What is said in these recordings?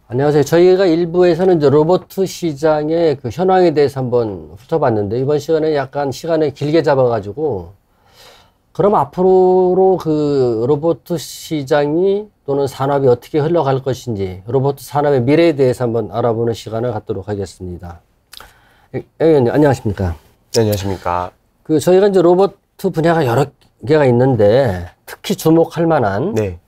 안녕하세요. 저희가 일부에서는 이제 로봇 시장의 그 현황에 대해서 한번 훑어봤는데, 이번 시간에 약간 시간을 길게 잡아가지고, 그럼 앞으로 그 로봇 시장이 또는 산업이 어떻게 흘러갈 것인지, 로봇 산업의 미래에 대해서 한번 알아보는 시간을 갖도록 하겠습니다. 의원님, 안녕하십니까? 네, 안녕하십니까? 저희가 이제 로봇 분야가 여러 개가 있는데, 특히 주목할 만한 네.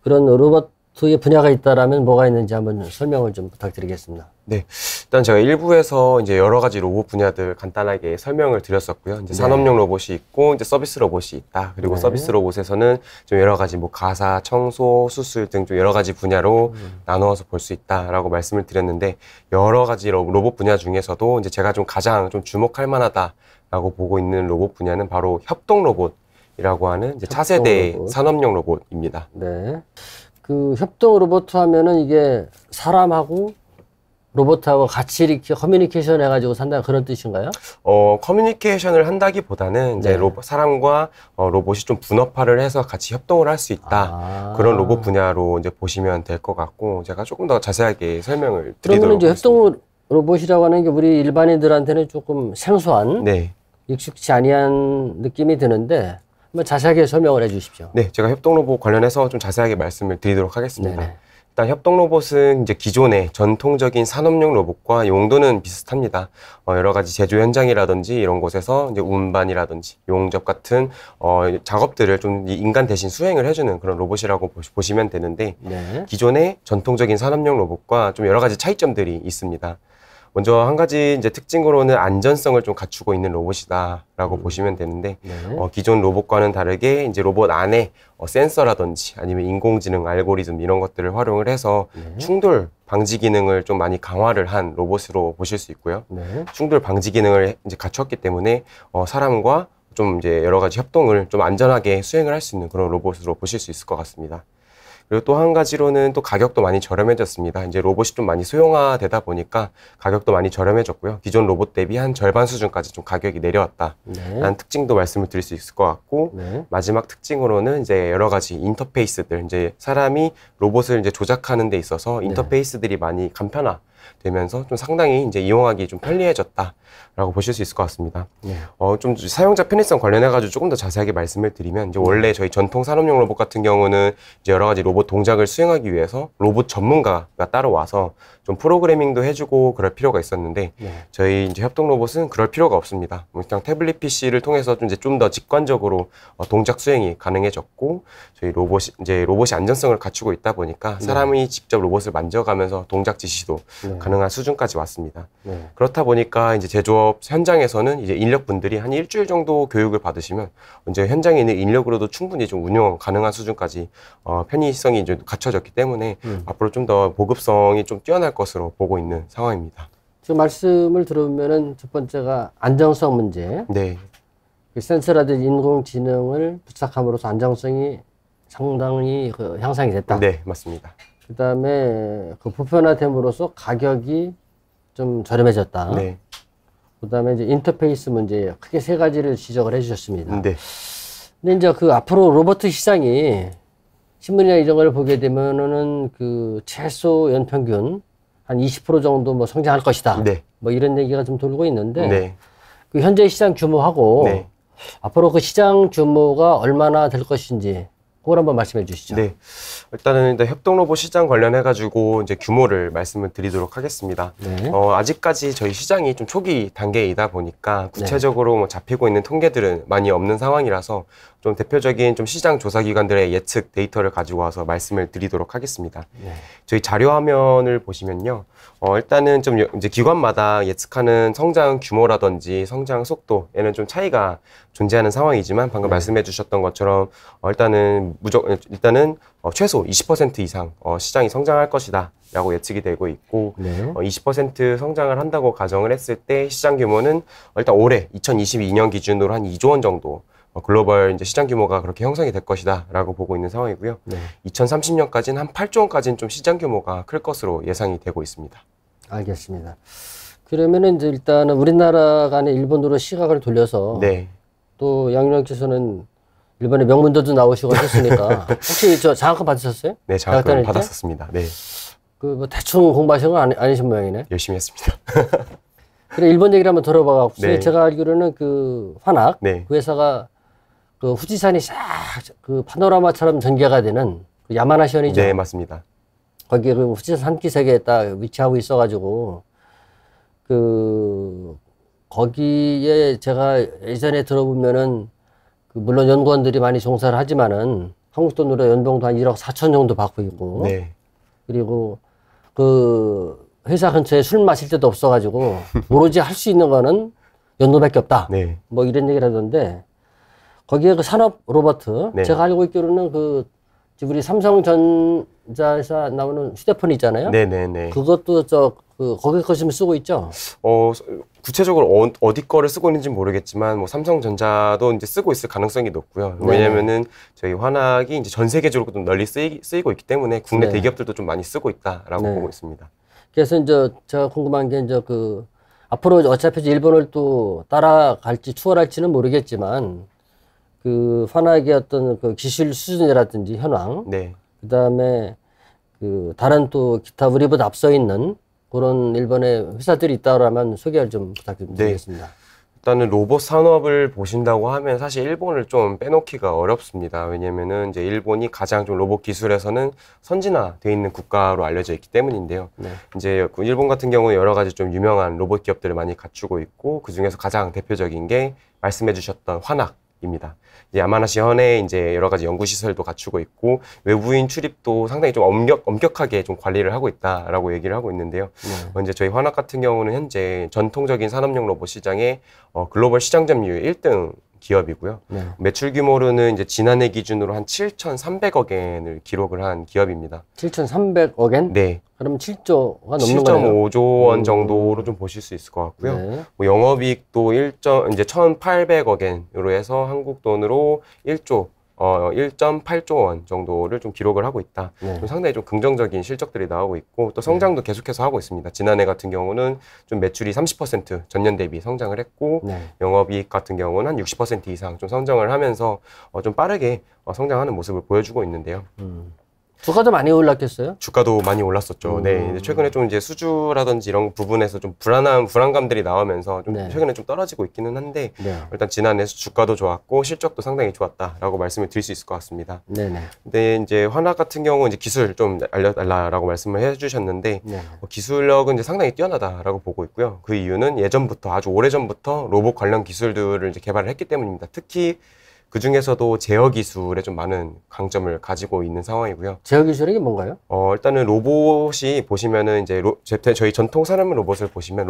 그런 로봇의 분야가 있다라면 뭐가 있는지 한번 설명을 좀 부탁드리겠습니다. 네. 일단 제가 일부에서 이제 여러 가지 로봇 분야들 간단하게 설명을 드렸었고요. 이제 산업용 로봇이 있고, 이제 서비스 로봇이 있다. 그리고 서비스 로봇에서는 좀 여러 가지 뭐 가사, 청소, 수술 등 좀 여러 가지 분야로 나누어서 볼 수 있다라고 말씀을 드렸는데, 여러 가지 로봇 분야 중에서도 이제 제가 좀 가장 좀 주목할 만하다라고 보고 있는 로봇 분야는 바로 협동 로봇이라고 하는 이제 차세대 산업용 로봇입니다. 네. 그 협동 로봇 하면은 이게 사람하고 로봇하고 같이 이렇게 커뮤니케이션 해가지고 산다 그런 뜻인가요? 커뮤니케이션을 한다기보다는 이제 사람과 로봇이 좀 분업화를 해서 같이 협동을 할 수 있다. 그런 로봇 분야로 이제 보시면 될 것 같고, 제가 조금 더 자세하게 설명을 드리도록 그러면 이제 하겠습니다. 협동 로봇이라고 하는 게 우리 일반인들한테는 조금 생소한, 익숙치 아니한 느낌이 드는데 한번 자세하게 설명을 해 주십시오. 네, 제가 협동 로봇 관련해서 좀 자세하게 말씀을 드리도록 하겠습니다. 네네. 일단 협동 로봇은 이제 기존의 전통적인 산업용 로봇과 용도는 비슷합니다. 여러 가지 제조 현장이라든지 이런 곳에서 이제 운반이라든지 용접 같은 작업들을 좀 인간 대신 수행을 해주는 그런 로봇이라고 보시면 되는데, 기존의 전통적인 산업용 로봇과 좀 여러 가지 차이점들이 있습니다. 먼저 한 가지 이제 특징으로는 안전성을 좀 갖추고 있는 로봇이다라고 보시면 되는데, 기존 로봇과는 다르게 이제 로봇 안에 센서라든지 아니면 인공지능 알고리즘 이런 것들을 활용을 해서 충돌 방지 기능을 좀 많이 강화를 한 로봇으로 보실 수 있고요. 충돌 방지 기능을 이제 갖췄기 때문에 사람과 좀 이제 여러 가지 협동을 좀 안전하게 수행을 할 수 있는 그런 로봇으로 보실 수 있을 것 같습니다. 그리고 또 한 가지로는 또 가격도 많이 저렴해졌습니다. 이제 로봇이 좀 많이 소형화되다 보니까 가격도 많이 저렴해졌고요. 기존 로봇 대비 한 절반 수준까지 좀 가격이 내려왔다라는 특징도 말씀을 드릴 수 있을 것 같고, 마지막 특징으로는 이제 여러 가지 인터페이스들, 이제 사람이 로봇을 이제 조작하는 데 있어서 인터페이스들이 많이 간편화되면서 좀 상당히 이제 이용하기 좀 편리해졌다라고 보실 수 있을 것 같습니다. 좀 사용자 편의성 관련해가지고 조금 더 자세하게 말씀을 드리면, 이제 원래 저희 전통 산업용 로봇 같은 경우는 이제 여러 가지 로봇 동작을 수행하기 위해서 로봇 전문가가 따로 와서 좀 프로그래밍도 해주고 그럴 필요가 있었는데, 저희 이제 협동 로봇은 그럴 필요가 없습니다. 그냥 태블릿 PC를 통해서 좀 더 직관적으로 동작 수행이 가능해졌고, 저희 로봇이 안전성을 갖추고 있다 보니까 사람이 직접 로봇을 만져가면서 동작 지시도 가능한 수준까지 왔습니다. 그렇다 보니까 이제 제조업 현장에서는 이제 인력분들이 한 일주일 정도 교육을 받으시면 이제 현장에 있는 인력으로도 충분히 좀 운영 가능한 수준까지 편의성이 이제 갖춰졌기 때문에 앞으로 좀 더 보급성이 좀 뛰어날 것으로 보고 있는 상황입니다. 지금 말씀을 들으면은 첫 번째가 안정성 문제. 그 센서라든지 인공지능을 부착함으로써 안정성이 상당히 향상이 됐다. 네, 맞습니다. 그 다음에 그 보편화됨으로써 가격이 좀 저렴해졌다. 그 다음에 이제 인터페이스 문제, 크게 세 가지를 지적을 해주셨습니다. 근데 이제 그 앞으로 로봇 시장이 신문이나 이런 걸 보게 되면은 그 최소 연평균 한 20% 정도 뭐 성장할 것이다. 뭐 이런 얘기가 좀 돌고 있는데, 그 현재 시장 규모하고 앞으로 그 시장 규모가 얼마나 될 것인지 그걸 한번 말씀해 주시죠. 일단은 협동 로봇 시장 관련해가지고 이제 규모를 말씀을 드리도록 하겠습니다. 아직까지 저희 시장이 좀 초기 단계이다 보니까 구체적으로 뭐 잡히고 있는 통계들은 많이 없는 상황이라서 좀 대표적인 좀 시장 조사 기관들의 예측 데이터를 가지고 와서 말씀을 드리도록 하겠습니다. 저희 자료 화면을 보시면요. 일단은 좀 이제 기관마다 예측하는 성장 규모라든지 성장 속도에는 좀 차이가 존재하는 상황이지만, 방금 말씀해 주셨던 것처럼 일단은 최소 20% 이상 시장이 성장할 것이다 라고 예측이 되고 있고, 20% 성장을 한다고 가정을 했을 때 시장 규모는 일단 올해 2022년 기준으로 한 2조 원 정도 글로벌 이제 시장 규모가 그렇게 형성이 될 것이다 라고 보고 있는 상황이고요. 2030년까지는 한 8조 원까지는 좀 시장 규모가 클 것으로 예상이 되고 있습니다. 알겠습니다. 그러면은 이제 일단은 우리나라가 아닌 일본으로 시각을 돌려서 또 양육께서는 일본의 명문대도 나오시고 하셨으니까 혹시 저 장학금 받으셨어요? 네, 장학금 받았었습니다. 그 뭐 대충 공부하신 건 아니신 모양이네. 열심히 했습니다. 그래 일본 얘기를 한번 들어봐갖고 네. 제가 알기로는 그 화낙 네. 그 회사가 그 후지산이 싹 그 파노라마처럼 전개가 되는 그 야마나시현이죠. 네, 맞습니다. 거기에 그 후지산 산기슭에 딱 위치하고 있어가지고 그 거기에 제가 예전에 들어보면은 그 물론 연구원들이 많이 종사를 하지만은 한국 돈으로 연봉도 한 1억 4천 정도 받고 있고 네. 그리고 그 회사 근처에 술 마실 데도 없어가지고 오로지 할 수 있는 거는 연도밖에 없다. 네. 뭐 이런 얘기를 하던데 거기에 그 산업 로버트 네. 제가 알고 있기로는 그 우리 삼성전자에서 나오는 휴대폰 있잖아요. 네네네. 그것도 그 거기 것을 쓰고 있죠. 구체적으로 어디 거를 쓰고 있는지 모르겠지만 뭐 삼성전자도 이제 쓰고 있을 가능성이 높고요. 네. 왜냐면은 저희 화낙이 이제 전 세계적으로 좀 널리 쓰이고 있기 때문에 국내 네. 대기업들도 좀 많이 쓰고 있다라고 네. 보고 있습니다. 그래서 이제 제가 궁금한 게 이제 그 앞으로 어차피 이제 일본을 또 따라갈지 추월할지는 모르겠지만 그 화낙의 어떤 그 기술 수준이라든지 현황, 네. 그다음에 그 다른 또 기타 우리보다 앞서 있는 그런 일본의 회사들이 있다라면 소개를 좀 부탁드리겠습니다. 일단은 로봇 산업을 보신다고 하면 사실 일본을 좀 빼놓기가 어렵습니다. 왜냐면은 이제 일본이 가장 좀 로봇 기술에서는 선진화되어 있는 국가로 알려져 있기 때문인데요. 네. 이제 일본 같은 경우는 여러 가지 좀 유명한 로봇 기업들을 많이 갖추고 있고 그 중에서 가장 대표적인 게 말씀해 주셨던 화낙입니다. 야마나시 현에 이제 여러 가지 연구 시설도 갖추고 있고 외부인 출입도 상당히 좀 엄격하게 좀 관리를 하고 있다라고 얘기를 하고 있는데요. 네. 이제 저희 화낙 같은 경우는 현재 전통적인 산업용 로봇 시장의 글로벌 시장 점유율 1등 기업이고요. 네. 매출 규모로는 이제 지난해 기준으로 한 7,300억 엔을 기록을 한 기업입니다. 7,300억 엔? 네. 그럼 7조가 넘는 거네요. 7.5조 원 정도로 좀 보실 수 있을 것 같고요. 네. 뭐 영업이익도 이제 1,800억 엔으로 해서 한국 돈으로 1.8조 원 정도를 좀 기록을 하고 있다. 네. 좀 상당히 좀 긍정적인 실적들이 나오고 있고 또 성장도 계속해서 하고 있습니다. 지난해 같은 경우는 좀 매출이 30% 전년 대비 성장을 했고 네. 영업이익 같은 경우는 한 60% 이상 좀 성장을 하면서 좀 빠르게 성장하는 모습을 보여주고 있는데요. 주가도 많이 올랐겠어요? 주가도 많이 올랐었죠. 네. 최근에 좀 이제 수주라든지 이런 부분에서 좀 불안감들이 나오면서 좀 네. 최근에 좀 떨어지고 있기는 한데 네. 일단 지난해 주가도 좋았고 실적도 상당히 좋았다라고 말씀을 드릴 수 있을 것 같습니다. 네네. 근데 이제 화낙 같은 경우 이제 기술 좀 알려달라라고 말씀을 해주셨는데 네. 기술력은 이제 상당히 뛰어나다라고 보고 있고요. 그 이유는 예전부터 아주 오래 전부터 로봇 관련 기술들을 이제 개발을 했기 때문입니다. 특히 그 중에서도 제어 기술에 좀 많은 강점을 가지고 있는 상황이고요. 제어 기술이 뭔가요? 일단은 로봇이 보시면은 이제 저희 전통 사람 로봇을 보시면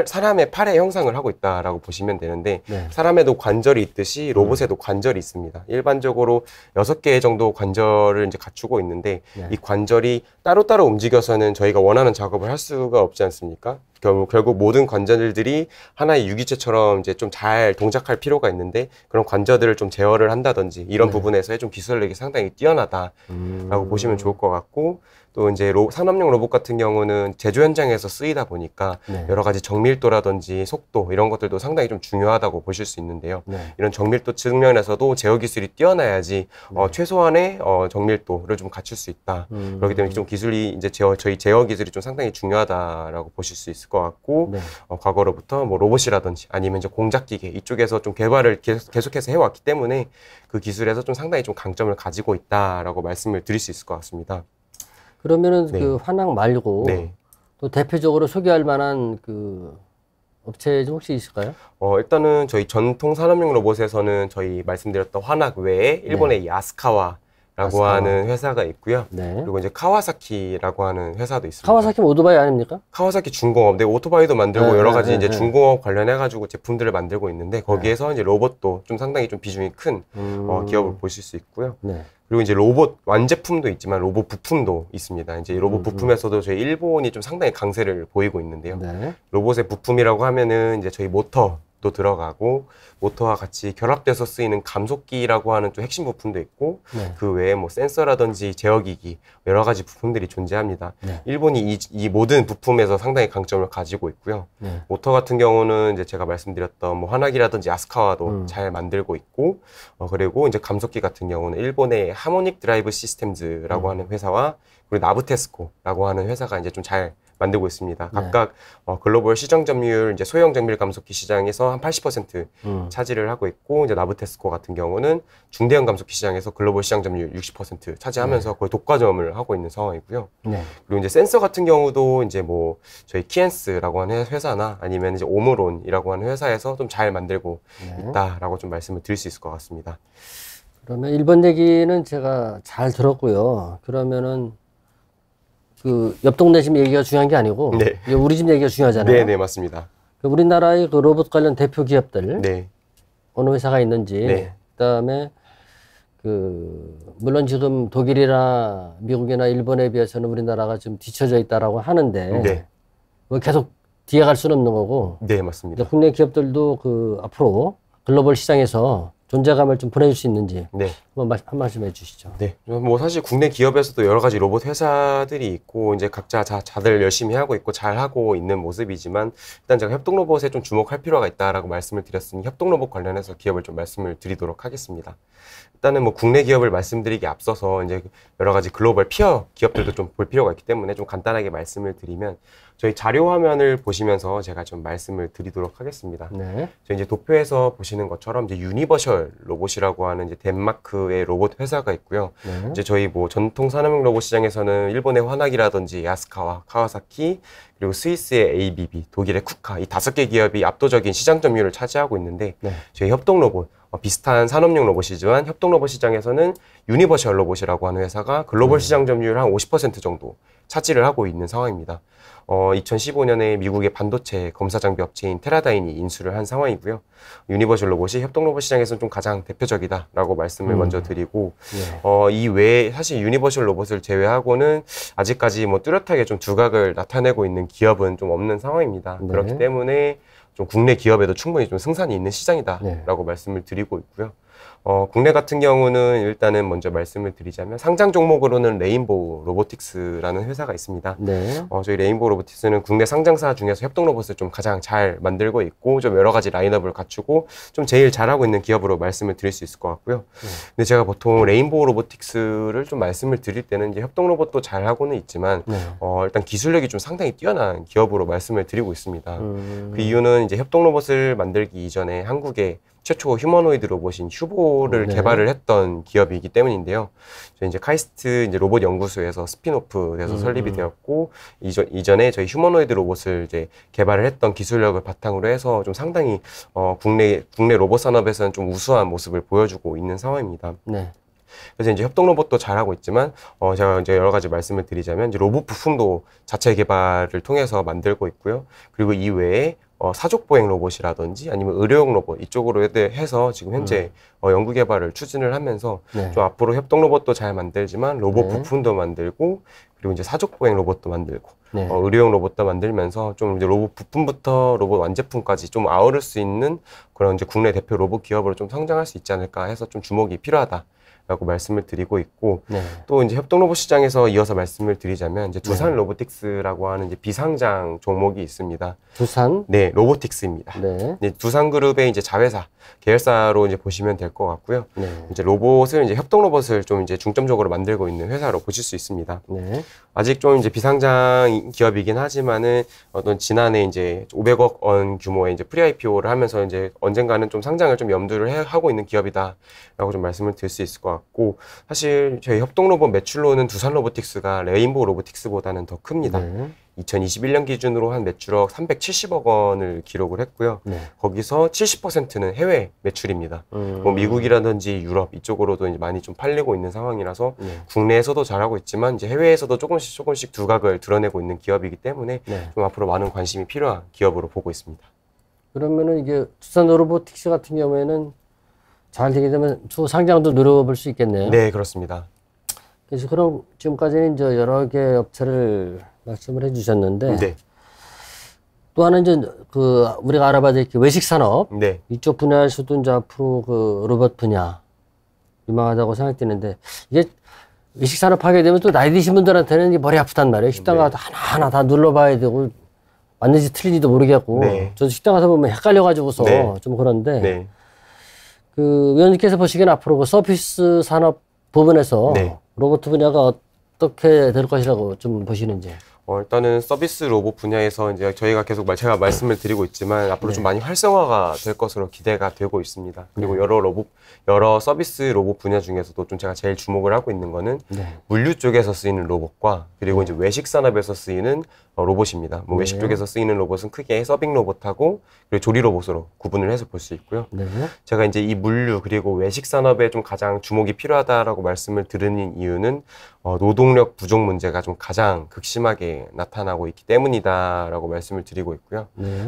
사람의 팔의 형상을 하고 있다라고 보시면 되는데 네. 사람에도 관절이 있듯이 로봇에도 관절이 있습니다. 일반적으로 6개 정도 관절을 이제 갖추고 있는데 네. 이 관절이 따로따로 움직여서는 저희가 원하는 작업을 할 수가 없지 않습니까? 결국 모든 관절들이 하나의 유기체처럼 이제 좀 잘 동작할 필요가 있는데 그런 관절들을 좀 제어를 한다든지 이런 네. 부분에서의 좀 기술력이 상당히 뛰어나다라고 보시면 좋을 것 같고 또 이제 산업용 로봇 같은 경우는 제조 현장에서 쓰이다 보니까 네. 여러 가지 정밀도라든지 속도 이런 것들도 상당히 좀 중요하다고 보실 수 있는데요. 네. 이런 정밀도 측면에서도 제어 기술이 뛰어나야지 최소한의 정밀도를 좀 갖출 수 있다. 그렇기 때문에 좀 기술이 이제 저희 제어 기술이 좀 상당히 중요하다라고 보실 수 있을 것 같고 네. 과거로부터 뭐 로봇이라든지 아니면 이제 공작기계 이쪽에서 좀 개발을 계속해서 해왔기 때문에 그 기술에서 좀 상당히 좀 강점을 가지고 있다라고 말씀을 드릴 수 있을 것 같습니다. 그러면은 네. 그 화낙 말고 네. 또 대표적으로 소개할 만한 그 업체 좀 혹시 있을까요? 일단은 저희 전통 산업용 로봇에서는 저희 말씀드렸던 화낙 외에 일본의 야스카와라고 하는 회사가 있고요. 네. 그리고 이제 카와사키라고 하는 회사도 있습니다. 카와사키 오토바이 아닙니까? 카와사키 중공업, 네, 오토바이도 만들고 네, 여러 네, 가지 네, 이제 네. 중공업 관련해가지고 제품들을 만들고 있는데 거기에서 이제 로봇도 좀 상당히 좀 비중이 큰 기업을 보실 수 있고요. 네. 그리고 이제 로봇 완제품도 있지만 로봇 부품도 있습니다. 이제 로봇 부품에서도 저희 일본이 좀 상당히 강세를 보이고 있는데요. 네. 로봇의 부품이라고 하면은 이제 저희 모터 로봇도 들어가고 모터와 같이 결합돼서 쓰이는 감속기라고 하는 좀 핵심 부품도 있고 네. 그 외에 뭐 센서라든지 제어기기 여러 가지 부품들이 존재합니다. 네. 일본이 이 모든 부품에서 상당히 강점을 가지고 있고요. 네. 모터 같은 경우는 이제 제가 말씀드렸던 뭐 화나기라든지 아스카와도 잘 만들고 있고 그리고 이제 감속기 같은 경우는 일본의 하모닉 드라이브 시스템즈라고 하는 회사와 그리고 나부테스코라고 하는 회사가 이제 좀 잘 만들고 있습니다. 각각 글로벌 시장 점유율 이제 소형 정밀 감속기 시장에서 한 80% 차지를 하고 있고 이제 나부테스코 같은 경우는 중대형 감속기 시장에서 글로벌 시장 점유율 60% 차지하면서 거의 독과점을 하고 있는 상황이고요. 네. 그리고 이제 센서 같은 경우도 이제 뭐 저희 키엔스라고 하는 회사나 아니면 이제 오므론이라고 하는 회사에서 좀 잘 만들고 있다라고 좀 말씀을 드릴 수 있을 것 같습니다. 그러면 일본 얘기는 제가 잘 들었고요. 그러면은 그 옆 동네 집 얘기가 중요한 게 아니고 네. 우리 집 얘기가 중요하잖아요. 네, 네, 맞습니다. 우리나라의 그 로봇 관련 대표 기업들 네. 어느 회사가 있는지 네. 그다음에 그 물론 지금 독일이나 미국이나 일본에 비해서는 우리나라가 좀 뒤처져 있다라고 하는데 네. 뭐 계속 뒤에 갈 수는 없는 거고. 네, 맞습니다. 국내 기업들도 그 앞으로 글로벌 시장에서 존재감을 좀 보내줄 수 있는지 네. 한번 한 말씀 해주시죠. 네, 뭐 사실 국내 기업에서도 여러 가지 로봇 회사들이 있고 이제 각자 자들 열심히 하고 있고 잘 하고 있는 모습이지만 일단 제가 협동 로봇에 좀 주목할 필요가 있다라고 말씀을 드렸으니 협동 로봇 관련해서 기업을 좀 말씀을 드리도록 하겠습니다. 일단은 뭐 국내 기업을 말씀드리기 앞서서 이제 여러 가지 글로벌 피어 기업들도 좀 볼 필요가 있기 때문에 좀 간단하게 말씀을 드리면 저희 자료 화면을 보시면서 제가 좀 말씀을 드리도록 하겠습니다. 네. 저희 이제 도표에서 보시는 것처럼 이제 유니버셜 로봇이라고 하는 이제 덴마크의 로봇 회사가 있고요. 네. 이제 저희 뭐 전통 산업용 로봇 시장에서는 일본의 화나기라든지 야스카와 카와사키 그리고 스위스의 ABB, 독일의 쿠카 이 5개 기업이 압도적인 시장 점유율을 차지하고 있는데 네. 저희 협동 로봇 비슷한 산업용 로봇이지만 협동 로봇 시장에서는 유니버셜 로봇이라고 하는 회사가 글로벌 시장 점유율 한 50% 정도 차지를 하고 있는 상황입니다. 2015년에 미국의 반도체 검사 장비 업체인 테라다인이 인수를 한 상황이고요. 유니버셜 로봇이 협동 로봇 시장에서는 좀 가장 대표적이다라고 말씀을 먼저 드리고 이 외에 사실 유니버셜 로봇을 제외하고는 아직까지 뭐 뚜렷하게 좀 두각을 나타내고 있는 기업은 좀 없는 상황입니다. 네. 그렇기 때문에 좀 국내 기업에도 충분히 좀 승산이 있는 시장이다라고 말씀을 드리고 있고요. 국내 같은 경우는 일단은 먼저 말씀을 드리자면 상장 종목으로는 레인보우 로보틱스라는 회사가 있습니다. 네. 저희 레인보우 로보틱스는 국내 상장사 중에서 협동 로봇을 좀 가장 잘 만들고 있고 좀 여러 가지 라인업을 갖추고 좀 제일 잘하고 있는 기업으로 말씀을 드릴 수 있을 것 같고요. 근데 제가 보통 레인보우 로보틱스를 좀 말씀을 드릴 때는 이제 협동 로봇도 잘하고는 있지만 일단 기술력이 좀 상당히 뛰어난 기업으로 말씀을 드리고 있습니다. 그 이유는 이제 협동 로봇을 만들기 이전에 한국에 최초 휴머노이드 로봇인 휴보를 개발을 했던 기업이기 때문인데요. 저희 이제 카이스트 이제 로봇 연구소에서 스핀오프돼서 설립이 되었고 이전에 저희 휴머노이드 로봇을 이제 개발을 했던 기술력을 바탕으로 해서 좀 상당히 국내 로봇 산업에서는 좀 우수한 모습을 보여주고 있는 상황입니다. 네. 그래서 이제 협동 로봇도 잘하고 있지만 제가 이제 여러 가지 말씀을 드리자면 이제 로봇 부품도 자체 개발을 통해서 만들고 있고요. 그리고 이외에 사족 보행 로봇이라든지 아니면 의료용 로봇 이쪽으로 해서 지금 현재 연구 개발을 추진을 하면서 좀 앞으로 협동 로봇도 잘 만들지만 로봇 부품도 만들고 그리고 이제 사족 보행 로봇도 만들고 의료용 로봇도 만들면서 좀 이제 로봇 부품부터 로봇 완제품까지 좀 아우를 수 있는 그런 이제 국내 대표 로봇 기업으로 좀 성장할 수 있지 않을까 해서 좀 주목이 필요하다. 라고 말씀을 드리고 있고 또 이제 협동 로봇 시장에서 이어서 말씀을 드리자면 이제 두산 로보틱스라고 하는 이제 비상장 종목이 있습니다. 두산? 네, 로보틱스입니다. 네. 이제 두산그룹의 이제 자회사 계열사로 이제 보시면 될 것 같고요. 이제 로봇을 이제 협동 로봇을 좀 이제 중점적으로 만들고 있는 회사로 보실 수 있습니다. 아직 좀 이제 비상장 기업이긴 하지만은 어떤 지난해 이제 500억 원 규모의 이제 프리 IPO를 하면서 이제 언젠가는 좀 상장을 좀 염두를 하고 있는 기업이다라고 좀 말씀을 드릴 수 있을 것 같고 사실 저희 협동 로봇 매출로는 두산 로보틱스가 레인보우 로보틱스보다는 더 큽니다. 2021년 기준으로 한 매출억 370억 원을 기록을 했고요. 거기서 70%는 해외 매출입니다. 뭐 미국이라든지 유럽 이쪽으로도 이제 많이 좀 팔리고 있는 상황이라서 국내에서도 잘하고 있지만 이제 해외에서도 조금씩 두각을 드러내고 있는 기업이기 때문에 좀 앞으로 많은 관심이 필요한 기업으로 보고 있습니다. 그러면은 이게 두산 로보틱스 같은 경우에는 잘 되게 되면 추후 상장도 노려볼 수 있겠네요. 네, 그렇습니다. 그래서 그럼 지금까지는 이제 여러 개 업체를 말씀을 해주셨는데, 또 하나 이제 그 우리가 알아봐야 될 게 외식 산업 네. 이쪽 분야에서도 이제 앞으로 그 로봇 분야 유망하다고 생각되는데 이게 외식 산업 하게 되면 또 나이 드신 분들한테는 머리 아프단 말이에요. 식당 가서 하나하나 다 눌러봐야 되고 맞는지 틀린지도 모르겠고 네. 저도 식당 가서 보면 헷갈려가지고서 네. 좀 그런데 네. 그 위원님께서 보시기엔 앞으로 그 서비스 산업 부분에서 네. 로봇 분야가 어떻게 될 것이라고 좀 보시는지. 일단은 서비스 로봇 분야에서 이제 저희가 계속 제가 말씀을 드리고 있지만 앞으로 좀 많이 활성화가 될 것으로 기대가 되고 있습니다. 그리고 여러 서비스 로봇 분야 중에서도 좀 제가 제일 주목을 하고 있는 거는 물류 쪽에서 쓰이는 로봇과 그리고 이제 외식 산업에서 쓰이는 로봇입니다. 뭐 외식 쪽에서 쓰이는 로봇은 크게 서빙 로봇하고 그리고 조리 로봇으로 구분을 해서 볼 수 있고요. 제가 이제 이 물류 그리고 외식 산업에 좀 가장 주목이 필요하다라고 말씀을 드리는 이유는 노동력 부족 문제가 좀 가장 극심하게 나타나고 있기 때문이다라고 말씀을 드리고 있고요.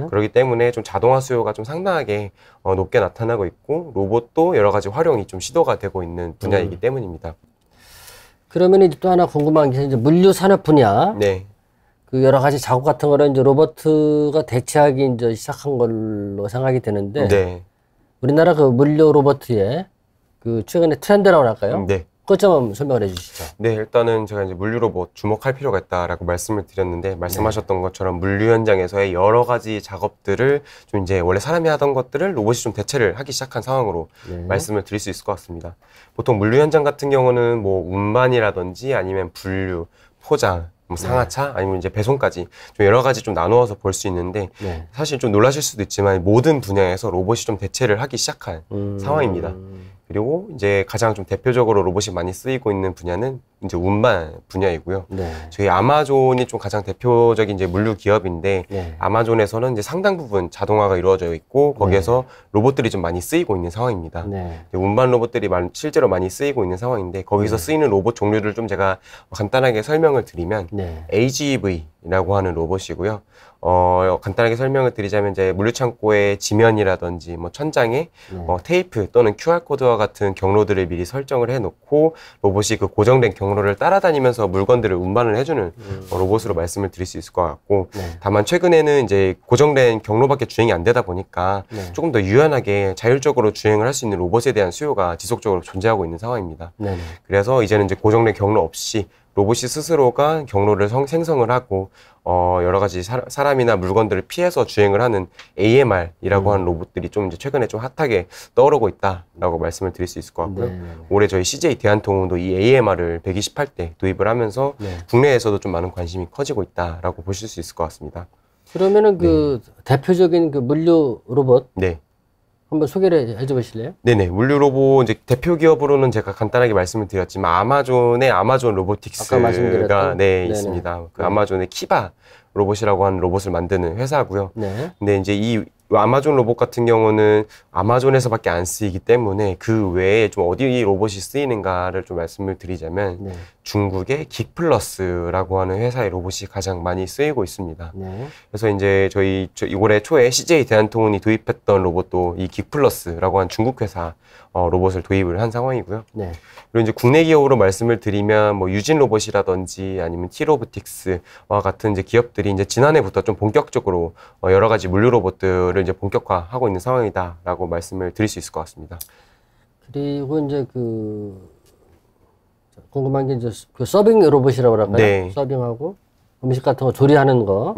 그렇기 때문에 좀 자동화 수요가 좀 상당하게 높게 나타나고 있고 로봇도 여러 가지 활용이 좀 시도가 되고 있는 분야이기 때문입니다. 그러면 이제 또 하나 궁금한 게 이제 물류 산업 분야. 네. 그 여러 가지 작업 같은 거를 이제 로봇가 대체하기 이제 시작한 걸로 생각이 되는데. 네. 우리나라 그 물류 로봇의 그 최근의 트렌드라고 할까요? 네. 그것 좀 설명을 해 주시죠. 네, 일단은 제가 이제 물류 로봇 주목할 필요가 있다라고 말씀을 드렸는데 말씀하셨던 것처럼 물류 현장에서의 여러 가지 작업들을 좀 이제 원래 사람이 하던 것들을 로봇이 좀 대체를 하기 시작한 상황으로 말씀을 드릴 수 있을 것 같습니다. 보통 물류 현장 같은 경우는 뭐 운반이라든지 아니면 분류, 포장, 뭐 상하차 아니면 이제 배송까지 좀 여러 가지 좀 나누어서 볼 수 있는데 사실 좀 놀라실 수도 있지만 모든 분야에서 로봇이 좀 대체를 하기 시작한 상황입니다. 그리고 이제 가장 좀 대표적으로 로봇이 많이 쓰이고 있는 분야는 이제 운반 분야이고요. 저희 아마존이 좀 가장 대표적인 이제 물류 기업인데 아마존에서는 이제 상당 부분 자동화가 이루어져 있고 거기에서 로봇들이 좀 많이 쓰이고 있는 상황입니다. 운반 로봇들이 실제로 많이 쓰이고 있는 상황인데 거기서 쓰이는 로봇 종류를 좀 제가 간단하게 설명을 드리면 AGV라고 하는 로봇이고요. 간단하게 설명을 드리자면 이제 물류창고의 지면이라든지 뭐 천장에 테이프 또는 QR코드와 같은 경로들을 미리 설정을 해놓고 로봇이 그 고정된 경로를 따라다니면서 물건들을 운반을 해주는 로봇으로 말씀을 드릴 수 있을 것 같고 다만 최근에는 이제 고정된 경로밖에 주행이 안 되다 보니까 조금 더 유연하게 자율적으로 주행을 할 수 있는 로봇에 대한 수요가 지속적으로 존재하고 있는 상황입니다. 그래서 이제는 이제 고정된 경로 없이 로봇이 스스로가 경로를 생성을 하고 여러 가지 사람이나 물건들을 피해서 주행을 하는 AMR이라고 하는 로봇들이 좀 이제 최근에 좀 핫하게 떠오르고 있다라고 말씀을 드릴 수 있을 것 같고요. 올해 저희 CJ 대한통운도 이 AMR을 128대 도입을 하면서 국내에서도 좀 많은 관심이 커지고 있다라고 보실 수 있을 것 같습니다. 그러면은 그 대표적인 그 물류 로봇 한번 소개를 해줘 보실래요? 네네. 물류 로봇 이제 대표 기업으로는 제가 간단하게 말씀을 드렸지만 아마존의 아마존 로보틱스가 있습니다. 그 아마존의 키바 로봇이라고 하는 로봇을 만드는 회사고요. 근데 이제 이 아마존 로봇 같은 경우는 아마존에서밖에 안 쓰이기 때문에 그 외에 좀 어디 로봇이 쓰이는가를 좀 말씀을 드리자면 중국의 긱플러스라고 하는 회사의 로봇이 가장 많이 쓰이고 있습니다. 그래서 이제 저희 올해 초에 CJ 대한통운이 도입했던 로봇도 이 긱플러스라고 하는 중국 회사 로봇을 도입을 한 상황이고요. 그리고 이제 국내 기업으로 말씀을 드리면 뭐 유진 로봇이라든지 아니면 티로보틱스와 같은 이제 기업들이 이제 지난해부터 좀 본격적으로 여러 가지 물류 로봇들을 이제 본격화하고 있는 상황이다라고 말씀을 드릴 수 있을 것 같습니다. 그리고 이제 그 궁금한 게 이제 그 서빙 로봇이라고 할까요? 서빙하고 음식 같은 거 조리하는 거.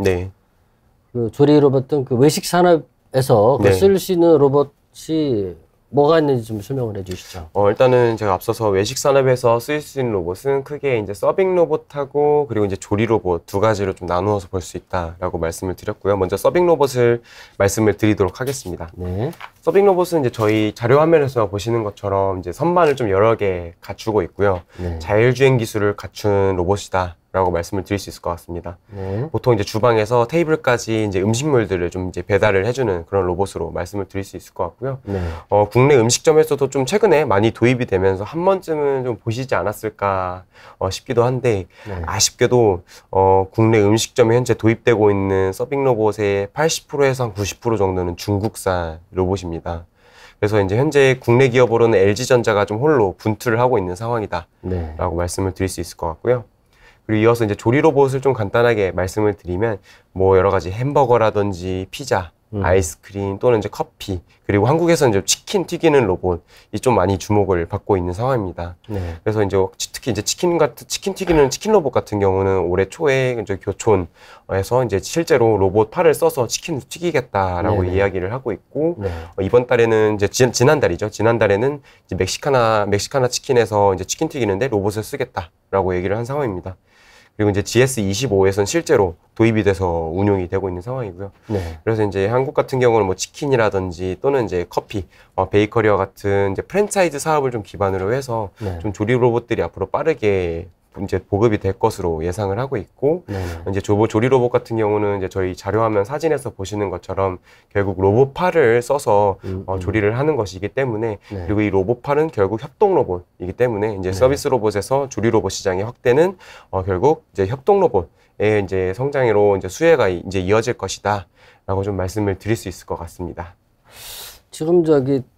그 조리 로봇 등 그 외식 산업에서 쓸 수 있는 로봇이 뭐가 있는지 좀 설명을 해 주시죠. 일단은 제가 앞서서 외식 산업에서 쓰일 수 있는 로봇은 크게 이제 서빙 로봇하고 그리고 이제 조리 로봇 두 가지로 좀 나누어서 볼 수 있다라고 말씀을 드렸고요. 먼저 서빙 로봇을 말씀을 드리도록 하겠습니다. 서빙 로봇은 이제 저희 자료 화면에서 보시는 것처럼 이제 선반을 좀 여러 개 갖추고 있고요. 자율주행 기술을 갖춘 로봇이다. 라고 말씀을 드릴 수 있을 것 같습니다. 보통 이제 주방에서 테이블까지 이제 음식물들을 좀 이제 배달을 해주는 그런 로봇으로 말씀을 드릴 수 있을 것 같고요. 국내 음식점에서도 좀 최근에 많이 도입이 되면서 한 번쯤은 좀 보시지 않았을까 싶기도 한데 아쉽게도 국내 음식점에 현재 도입되고 있는 서빙 로봇의 80%에서 한 90% 정도는 중국산 로봇입니다. 그래서 이제 현재 국내 기업으로는 LG전자가 좀 홀로 분투를 하고 있는 상황이다 라고 말씀을 드릴 수 있을 것 같고요. 그리고 이어서 이제 조리 로봇을 좀 간단하게 말씀을 드리면 뭐 여러 가지 햄버거라든지 피자, 아이스크림 또는 이제 커피, 그리고 한국에서는 이제 치킨 튀기는 로봇이 좀 많이 주목을 받고 있는 상황입니다. 네. 그래서 이제 특히 이제 치킨 튀기는 치킨 로봇 같은 경우는 올해 초에 이제 교촌에서 이제 실제로 로봇 팔을 써서 치킨을 튀기겠다라고 네네. 이야기를 하고 있고 네. 이번 달에는 이제 지난달이죠. 지난달에는 이제 멕시카나 치킨에서 이제 치킨 튀기는데 로봇을 쓰겠다라고 얘기를 한 상황입니다. 그리고 이제 GS25에서는 실제로 도입이 돼서 운용이 되고 있는 상황이고요. 네. 그래서 이제 한국 같은 경우는 뭐 치킨이라든지 또는 이제 커피, 베이커리와 같은 이제 프랜차이즈 사업을 좀 기반으로 해서 네. 좀 조리 로봇들이 앞으로 빠르게 이제 보급이 될 것으로 예상을 하고 있고, 이제 조리 로봇 같은 경우는 이제 저희 자료화면 사진에서 보시는 것처럼 결국 로봇팔을 써서 조리를 하는 것이기 때문에 네. 그리고 이 로봇팔은 결국 협동 로봇이기 때문에 이제 네. 서비스 로봇에서 조리 로봇 시장의 확대는 결국 이제 협동 로봇의 이제 성장으로 이제 수혜가 이제 이어질 것이다라고 좀 말씀을 드릴 수 있을 것 같습니다. 지금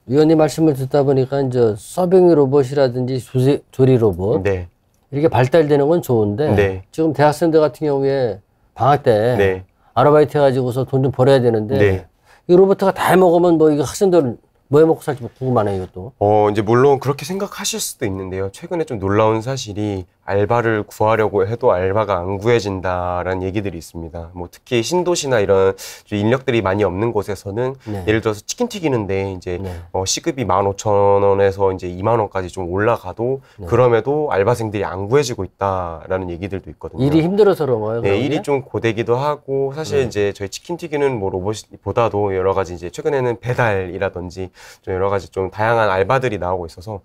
위원님 말씀을 듣다 보니까 이제 서빙 로봇이라든지 조리 로봇. 네. 이렇게 발달되는 건 좋은데 네. 지금 대학생들 같은 경우에 방학 때 네. 아르바이트 해가지고서 돈 좀 벌어야 되는데 네. 이 로봇가 다 해먹으면 뭐 이거 학생들 뭐 해먹고 살지 궁금하네 이것도. 이제 물론 그렇게 생각하실 수도 있는데요. 최근에 좀 놀라운 사실이 알바를 구하려고 해도 알바가 안 구해진다라는 얘기들이 있습니다. 뭐 특히 신도시나 이런 인력들이 많이 없는 곳에서는 네. 예를 들어서 치킨 튀기는데 이제 네. 시급이 15,000원에서 이제 20,000원까지 좀 올라가도 네. 그럼에도 알바생들이 안 구해지고 있다라는 얘기들도 있거든요. 일이 힘들어서 그런 거예요? 네, 일이 좀 고되기도 하고 사실 이제 저희 치킨 튀기는 뭐 로봇보다도 여러 가지 이제 최근에는 배달이라든지 좀 여러 가지 좀 다양한 알바들이 나오고 있어서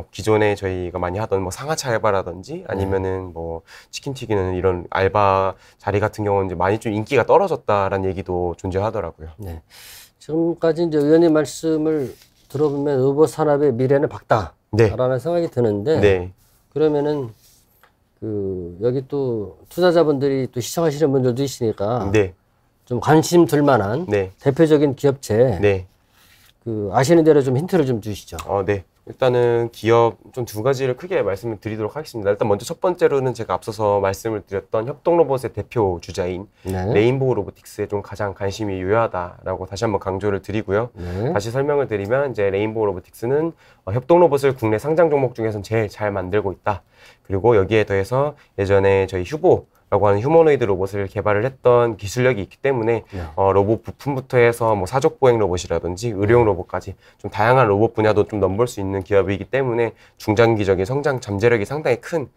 기존에 저희가 많이 하던 뭐 상하차 알바라든지 아니면은 뭐 치킨 튀기는 이런 알바 자리 같은 경우는 이제 많이 좀 인기가 떨어졌다라는 얘기도 존재하더라고요. 네. 지금까지 이제 의원님 말씀을 들어보면 로봇 산업의 미래는 밝다라는 네. 생각이 드는데 네. 그러면은 여기 또 투자자분들이 또 시청하시는 분들도 있으니까 네. 좀 관심 들 만한 네. 대표적인 기업체 네. 아시는 대로 좀 힌트를 좀 주시죠. 네. 일단은 기업 좀 두 가지를 크게 말씀을 드리도록 하겠습니다. 일단 먼저 첫 번째로는 제가 앞서서 말씀을 드렸던 협동로봇의 대표 주자인 네. 레인보우 로보틱스에 좀 가장 관심이 유효하다라고 다시 한번 강조를 드리고요. 네. 다시 설명을 드리면 이제 레인보우 로보틱스는 협동로봇을 국내 상장 종목 중에서는 제일 잘 만들고 있다. 그리고 여기에 더해서 예전에 저희 휴보라고 하는 휴머노이드 로봇을 개발을 했던 기술력이 있기 때문에 로봇 부품부터 해서 뭐 사족 보행 로봇이라든지 의료용 로봇까지 좀 다양한 로봇 분야도 좀 넘볼 수 있는 기업이기 때문에 중장기적인 성장 잠재력이 상당히 큰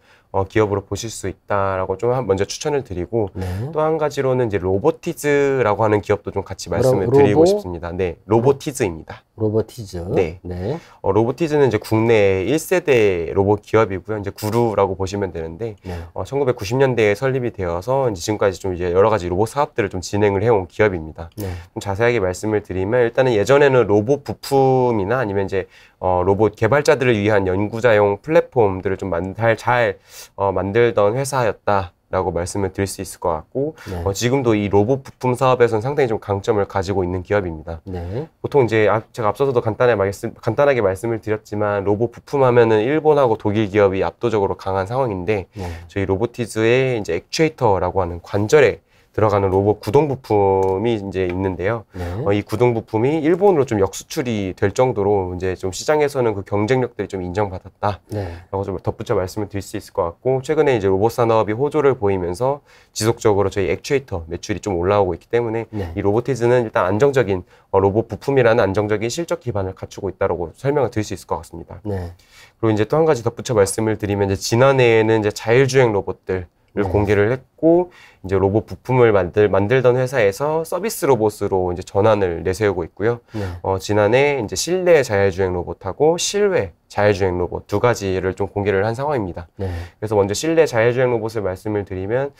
기업으로 보실 수 있다라고 좀 먼저 추천을 드리고 또 한 가지로는 이제 로보티즈라고 하는 기업도 좀 같이 말씀을 드리고 싶습니다. 네, 로보티즈입니다. 로보티즈. 네. 네. 로보티즈는 이제 국내 1세대 로봇 기업이고요. 이제 구루라고 보시면 되는데 1990년대에 설립이 되어서 이제 지금까지 좀 이제 여러 가지 로봇 사업들을 좀 진행을 해온 기업입니다. 네. 좀 자세하게 말씀을 드리면 일단은 예전에는 로봇 부품이나 아니면 이제 로봇 개발자들을 위한 연구자용 플랫폼들을 좀 잘 만들던 회사였다라고 말씀을 드릴 수 있을 것 같고 네. 지금도 이 로봇 부품 사업에서는 상당히 좀 강점을 가지고 있는 기업입니다. 네. 보통 이제 제가 앞서서도 간단하게 말씀을 드렸지만 로봇 부품 하면은 일본하고 독일 기업이 압도적으로 강한 상황인데 저희 로보티즈의 이제 액추에이터라고 하는 관절에 들어가는 로봇 구동 부품이 이제 있는데요. 이 구동 부품이 일본으로 좀 역수출이 될 정도로 이제 좀 시장에서는 그 경쟁력들이 좀 인정받았다라고 좀 덧붙여 말씀을 드릴 수 있을 것 같고 최근에 이제 로봇 산업이 호조를 보이면서 지속적으로 저희 액추에이터 매출이 좀 올라오고 있기 때문에 이 로보티즈는 일단 안정적인 로봇 부품이라는 안정적인 실적 기반을 갖추고 있다라고 설명을 드릴 수 있을 것 같습니다. 그리고 이제 또 한 가지 덧붙여 말씀을 드리면 이제 지난해에는 이제 자율주행 로봇들 공개를 했고 이제 로봇 부품을 만들던 회사에서 서비스 로봇으로 이제 전환을 내세우고 있고요. 지난해 이제 실내 자율주행 로봇하고 실외 자율주행 로봇 두 가지를 좀 공개를 한 상황입니다. 그래서 먼저 실내 자율주행 로봇을 말씀을 드리면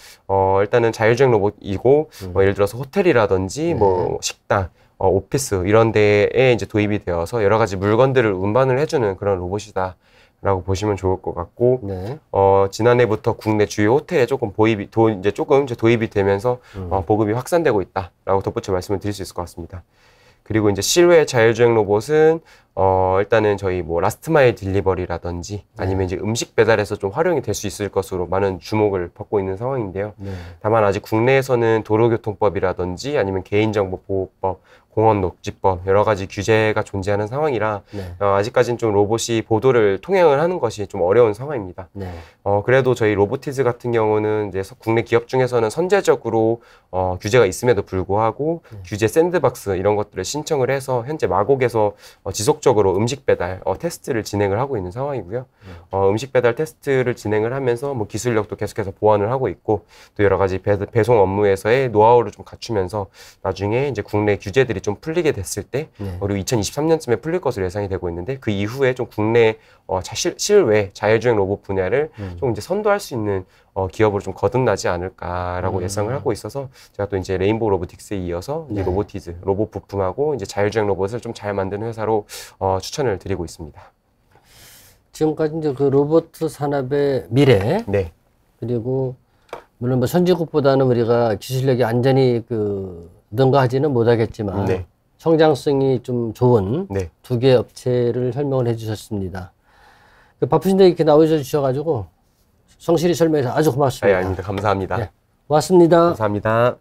일단은 자율주행 로봇이고 예를 들어서 호텔이라든지 뭐 식당 오피스 이런 데에 이제 도입이 되어서 여러 가지 물건들을 운반을 해주는 그런 로봇이다. 라고 보시면 좋을 것 같고 지난해부터 국내 주요 호텔에 조금 도입이 되면서 보급이 확산되고 있다라고 덧붙여 말씀을 드릴 수 있을 것 같습니다. 그리고 이제 실외 자율주행 로봇은 일단은 저희 뭐 라스트 마일 딜리버리라든지 아니면 이제 음식 배달에서 좀 활용이 될 수 있을 것으로 많은 주목을 받고 있는 상황인데요. 다만 아직 국내에서는 도로교통법이라든지 아니면 개인정보보호법, 공원녹지법 여러 가지 규제가 존재하는 상황이라 아직까지는 좀 로봇이 보도를 통행을 하는 것이 좀 어려운 상황입니다. 그래도 저희 로보티즈 같은 경우는 이제 국내 기업 중에서는 선제적으로 규제가 있음에도 불구하고 규제 샌드박스 이런 것들을 신청을 해서 현재 마곡에서 지속적으로 음식 배달 테스트를 진행을 하고 있는 상황이고요. 음식 배달 테스트를 진행을 하면서 뭐 기술력도 계속해서 보완을 하고 있고 또 여러 가지 배송 업무에서의 노하우를 좀 갖추면서 나중에 이제 국내 규제들이 좀 풀리게 됐을 때 그리고 2023년쯤에 풀릴 것으로 예상이 되고 있는데 그 이후에 좀 국내 실외 자율주행 로봇 분야를 좀 이제 선도할 수 있는 기업으로 좀 거듭나지 않을까라고 예상을 하고 있어서 제가 또 이제 레인보우 로보틱스에 이어서 이제 로보티즈 로봇 부품하고 이제 자율주행 로봇을 좀 잘 만드는 회사로 추천을 드리고 있습니다. 지금까지 이제 그 로봇 산업의 미래 그리고 물론 뭐 선진국보다는 우리가 기술력이 완전히 능가하지는 못하겠지만 성장성이 좀 좋은 두 개 업체를 설명을 해주셨습니다. 바쁘신데 이렇게 나오셔가지고 성실히 설명해서 아주 고맙습니다. 아닙니다. 감사합니다. 고맙습니다. 감사합니다.